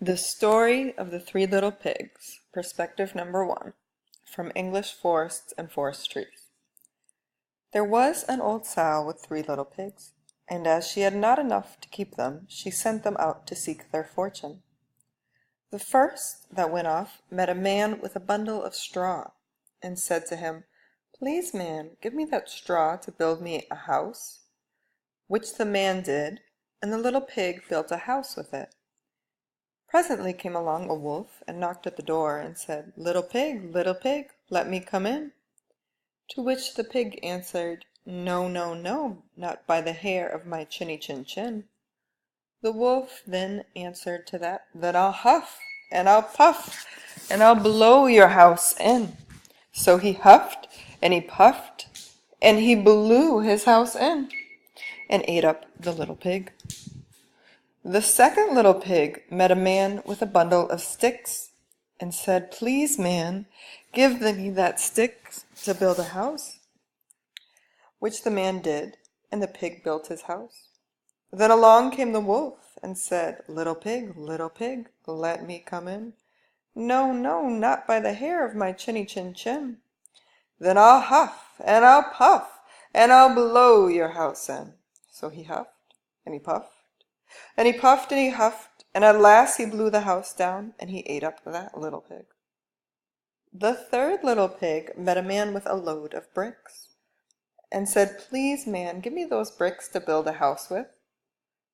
The Story of the Three Little Pigs, Perspective Number 1, from English Forests and Forest Trees. There was an old sow with 3 little pigs, and as she had not enough to keep them, she sent them out to seek their fortune. The first that went off met a man with a bundle of straw, and said to him, "Please, man, give me that straw to build me a house." Which the man did, and the little pig built a house with it. Presently came along a wolf and knocked at the door and said, little pig, let me come in." To which the pig answered, "No, no, no, not by the hair of my chinny chin chin." The wolf then answered to that, "Then I'll huff, and I'll puff, and I'll blow your house in." So he huffed, and he puffed, and he blew his house in, and ate up the little pig. The second little pig met a man with a bundle of sticks, and said, "Please, man, give me that stick to build a house." Which the man did, and the pig built his house. Then along came the wolf, and said, little pig, let me come in." "No, no, not by the hair of my chinny chin chin." "Then I'll huff, and I'll puff, and I'll blow your house in." So he huffed, and he puffed, and he puffed, and he huffed, and at last he blew the house down, and he ate up that little pig. The third little pig met a man with a load of bricks, and said, "Please, man, give me those bricks to build a house with."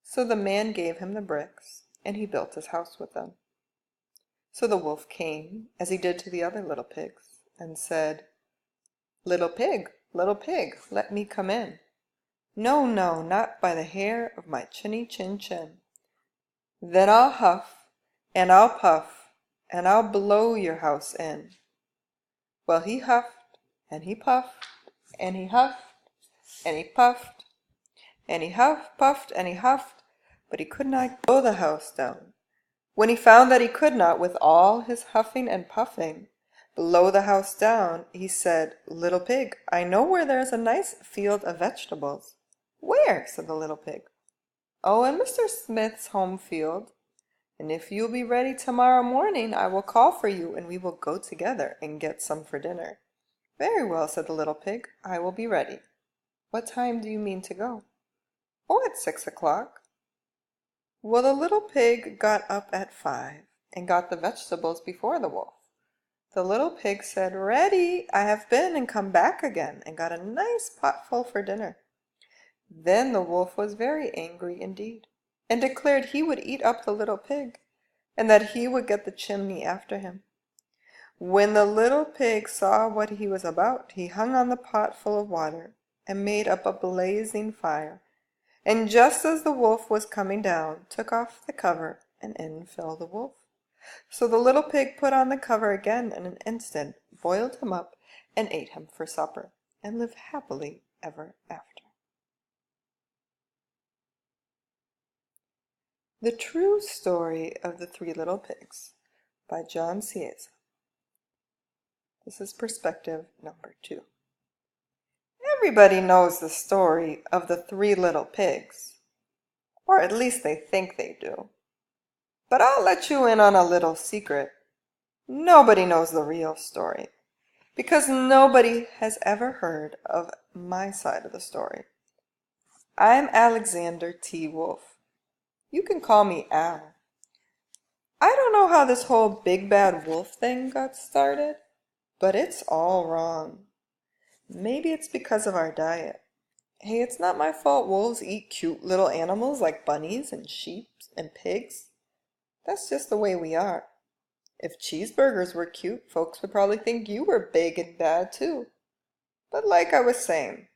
So the man gave him the bricks, and he built his house with them. So the wolf came, as he did to the other little pigs, and said, little pig, let me come in." "No, no, not by the hair of my chinny chin chin." "Then I'll huff, and I'll puff, and I'll blow your house in." Well, he huffed, and he puffed, and he huffed, and he puffed, and he puffed, and he huffed, but he could not blow the house down. When he found that he could not, with all his huffing and puffing, blow the house down, he said, little pig, I know where there is a nice field of vegetables." "Where?" said the little pig. "Oh, in Mr. Smith's home field. And if you'll be ready tomorrow morning, I will call for you, and we will go together and get some for dinner." "Very well," said the little pig, "I will be ready. What time do you mean to go?" "Oh, at 6 o'clock." Well, the little pig got up at 5, and got the vegetables before the wolf. The little pig said, "Ready, I have been and come back again, and got a nice potful for dinner." Then the wolf was very angry indeed, and declared he would eat up the little pig, and that he would get the chimney after him. When the little pig saw what he was about, he hung on the pot full of water, and made up a blazing fire, and just as the wolf was coming down, took off the cover, and in fell the wolf. So the little pig put on the cover again in an instant, boiled him up, and ate him for supper, and lived happily ever after. The True Story of the 3 Little Pigs by John Cieza. This is perspective number 2. Everybody knows the story of the 3 little pigs, or at least they think they do. But I'll let you in on a little secret. Nobody knows the real story, because nobody has ever heard of my side of the story. I'm Alexander T. Wolf. You can call me Al. I don't know how this whole big bad wolf thing got started, but it's all wrong. Maybe it's because of our diet. Hey, it's not my fault wolves eat cute little animals like bunnies and sheep and pigs. That's just the way we are. If cheeseburgers were cute, folks would probably think you were big and bad too. But like I was saying,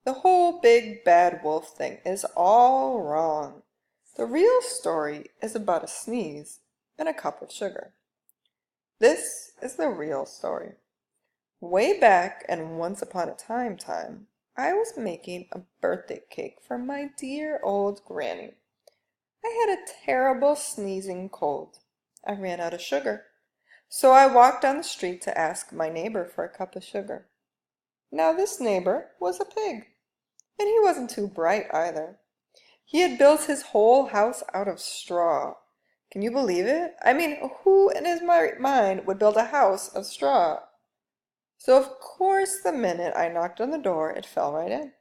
the whole big bad wolf thing is all wrong. The real story is about a sneeze and a cup of sugar. This is the real story. Way back and once upon a time, I was making a birthday cake for my dear old granny. I had a terrible sneezing cold. I ran out of sugar, so I walked down the street to ask my neighbor for a cup of sugar. Now this neighbor was a pig, and he wasn't too bright either. He had built his whole house out of straw, Can you believe it? I mean, who in his mind would build a house of straw? So of course the minute I knocked on the door, it fell right in.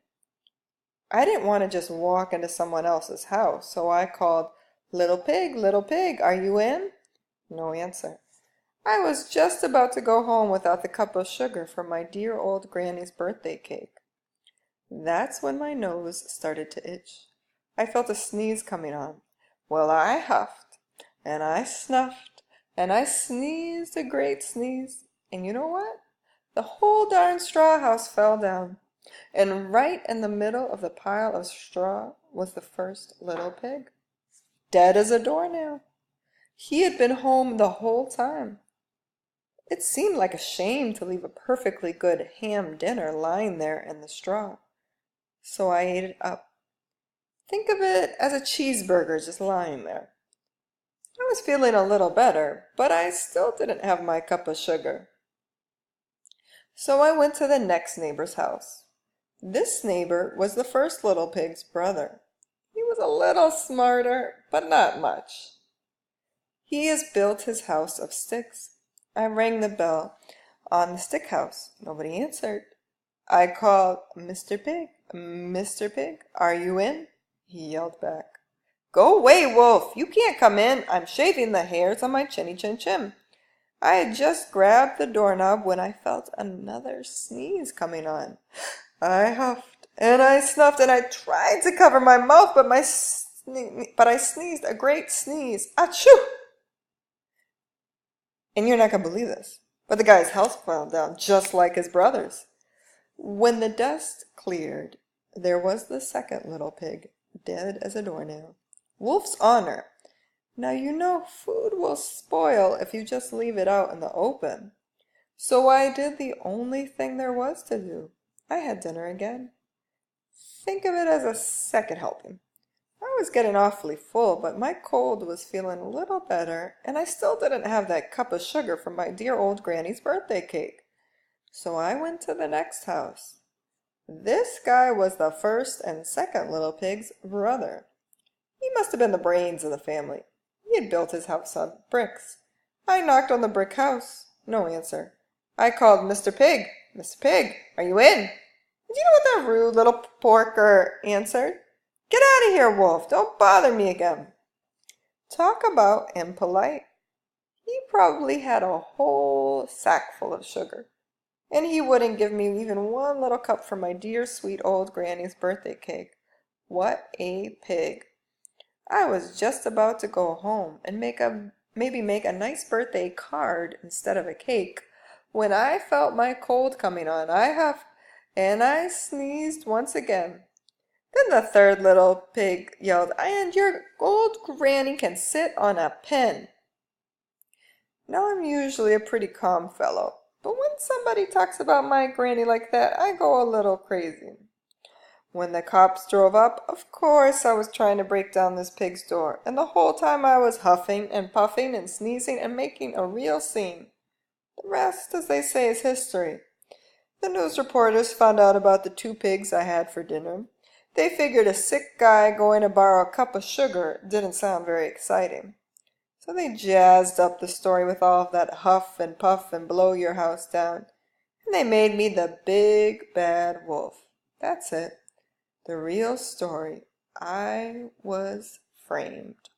I didn't want to just walk into someone else's house, so I called, Little Pig, are you in?" No answer. I was just about to go home without the cup of sugar for my dear old granny's birthday cake. That's when my nose started to itch. I felt a sneeze coming on. Well, I huffed, and I snuffed, and I sneezed a great sneeze. And you know what? The whole darn straw house fell down. And right in the middle of the pile of straw was the first little pig, dead as a doornail. He had been home the whole time. It seemed like a shame to leave a perfectly good ham dinner lying there in the straw. So I ate it up. Think of it as a cheeseburger just lying there. I was feeling a little better, but I still didn't have my cup of sugar. So I went to the next neighbor's house. This neighbor was the first little pig's brother. He was a little smarter, but not much. He has built his house of sticks. I rang the bell on the stick house. Nobody answered. I called, Mr. Pig, are you in?" He yelled back, "Go away, Wolf! You can't come in. I'm shaving the hairs on my chinny chin chin." I had just grabbed the doorknob when I felt another sneeze coming on. I huffed and I snuffed and I tried to cover my mouth, but I sneezed a great sneeze. Achoo! And you're not gonna believe this, but the guy's health fell down just like his brother's. When the dust cleared, there was the second little pig, dead as a doornail. Wolf's honor. Now you know food will spoil if you just leave it out in the open. So I did the only thing there was to do. I had dinner again. Think of it as a second helping. I was getting awfully full, but my cold was feeling a little better, and I still didn't have that cup of sugar from my dear old granny's birthday cake. So I went to the next house. This guy was the first and second little pig's brother. He must have been the brains of the family. He had built his house on bricks. I knocked on the brick house. No answer. I called, Mr. Pig, are you in?" Do you know what that rude little porker answered? "Get out of here, Wolf. Don't bother me again." Talk about impolite. He probably had a whole sack full of sugar, and he wouldn't give me even one little cup for my dear sweet old granny's birthday cake. What a pig. I was just about to go home and maybe make a nice birthday card instead of a cake when I felt my cold coming on. I huffed and I sneezed once again. Then the third little pig yelled, "And your old granny can sit on a pin." Now I'm usually a pretty calm fellow, but when somebody talks about my granny like that, I go a little crazy. When the cops drove up, of course I was trying to break down this pig's door, and the whole time I was huffing and puffing and sneezing and making a real scene. The rest, as they say, is history. The news reporters found out about the 2 pigs I had for dinner. They figured a sick guy going to borrow a cup of sugar didn't sound very exciting. So they jazzed up the story with all of that huff and puff and blow your house down, and they made me the big bad wolf. That's it. The real story. I was framed.